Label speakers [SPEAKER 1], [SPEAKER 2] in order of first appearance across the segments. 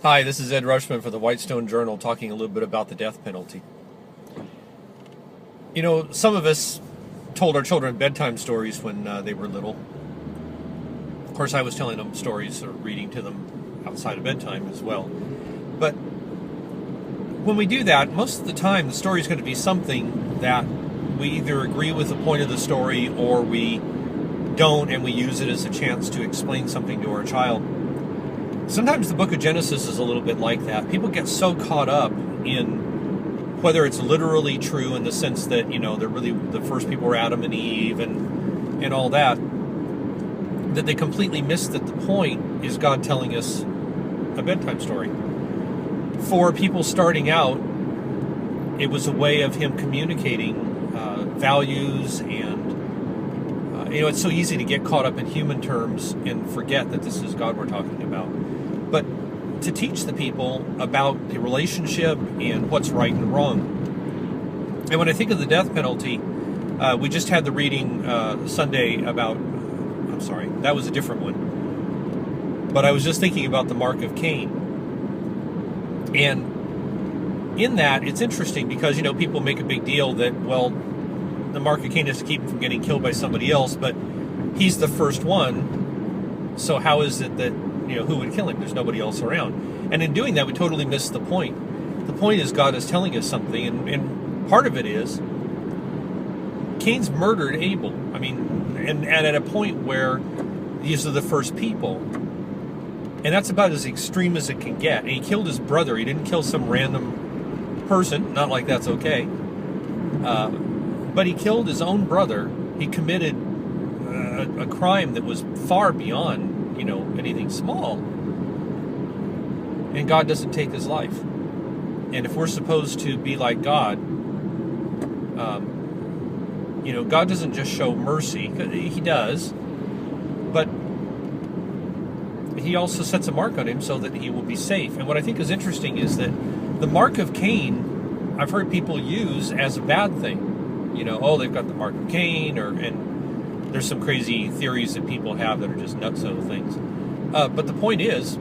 [SPEAKER 1] Hi, this is Ed Rushman for the Whitestone Journal, talking a little bit about the death penalty. You know, some of us told our children bedtime stories when they were little. Of course, I was telling them stories or reading to them outside of bedtime as well. But when we do that, most of the time the story is going to be something that we either agree with the point of the story or we don't, and we use it as a chance to explain something to our child. Sometimes the book of Genesis is a little bit like that. People get so caught up in whether it's literally true in the sense that, you know, they're really the first people were Adam and Eve and all that, that they completely miss that the point is God telling us a bedtime story. For people starting out, it was a way of Him communicating values, and you know, it's so easy to get caught up in human terms and forget that this is God we're talking about. But to teach the people about the relationship and what's right and wrong. And when I think of the death penalty, we just had the reading Sunday about, I'm sorry, that was a different one. But I was just thinking about the Mark of Cain. And in that, it's interesting because, you know, people make a big deal that, well, the Mark of Cain is to keep him from getting killed by somebody else, but he's the first one, so how is it that, you know, who would kill him? There's nobody else around. And in doing that, we totally miss the point. The point is God is telling us something, and part of it is Cain's murdered Abel. I mean, and at a point where these are the first people. And that's about as extreme as it can get. And he killed his brother. He didn't kill some random person. Not like that's okay. But he killed his own brother. He committed a crime that was far beyond, you know, anything small. And God doesn't take his life. And if we're supposed to be like God, you know, God doesn't just show mercy. He does. But He also sets a mark on him so that he will be safe. And what I think is interesting is that the Mark of Cain, I've heard people use as a bad thing. You know, oh, they've got the Mark of Cain, and there's some crazy theories that people have that are just nutso things. But the point is,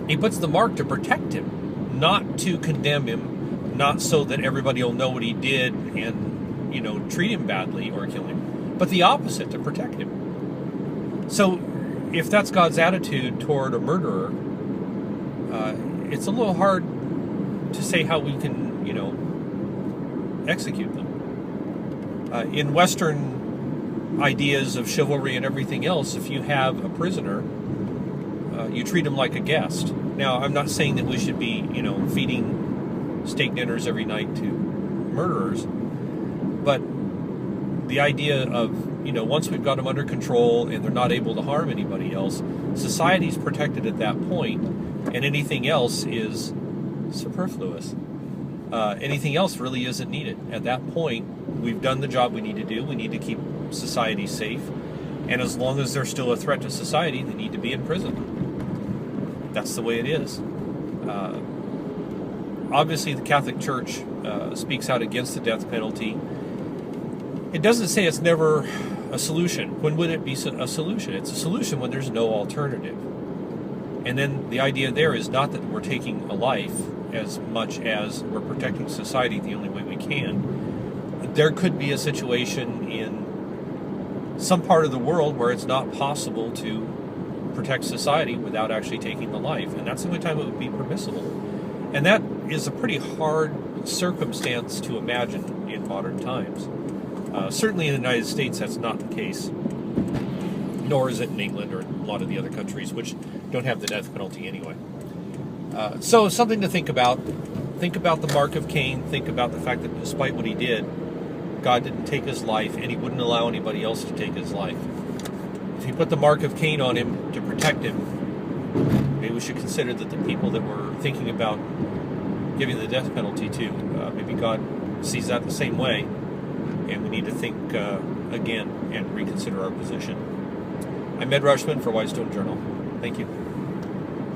[SPEAKER 1] He puts the mark to protect him, not to condemn him, not so that everybody will know what he did and, you know, treat him badly or kill him, but the opposite, to protect him. So if that's God's attitude toward a murderer, it's a little hard to say how we can, you know, execute them. In Western ideas of chivalry and everything else, if you have a prisoner, you treat him like a guest. Now, I'm not saying that we should be, you know, feeding steak dinners every night to murderers, but the idea of, you know, once we've got them under control and they're not able to harm anybody else, society's protected at that point, and anything else is superfluous. Anything else really isn't needed. At that point, we've done the job we need to do. We need to keep society safe. And as long as they're still a threat to society, they need to be in prison. That's the way it is. Obviously, the Catholic Church speaks out against the death penalty. It doesn't say it's never a solution. When would it be a solution? It's a solution when there's no alternative. And then the idea there is not that we're taking a life as much as we're protecting society the only way we can. There could be a situation in some part of the world where it's not possible to protect society without actually taking the life, and that's the only time it would be permissible. And that is a pretty hard circumstance to imagine in modern times. Certainly in the United States, that's not the case, nor is it in England or a lot of the other countries which don't have the death penalty anyway. So something to think about. Think about the Mark of Cain. Think about the fact that despite what he did, God didn't take his life, and He wouldn't allow anybody else to take his life. If He put the Mark of Cain on him to protect him, maybe we should consider that the people that we're thinking about giving the death penalty to, maybe God sees that the same way, and we need to think again and reconsider our position. I'm Ed Rushman for Whitestone Journal. Thank you.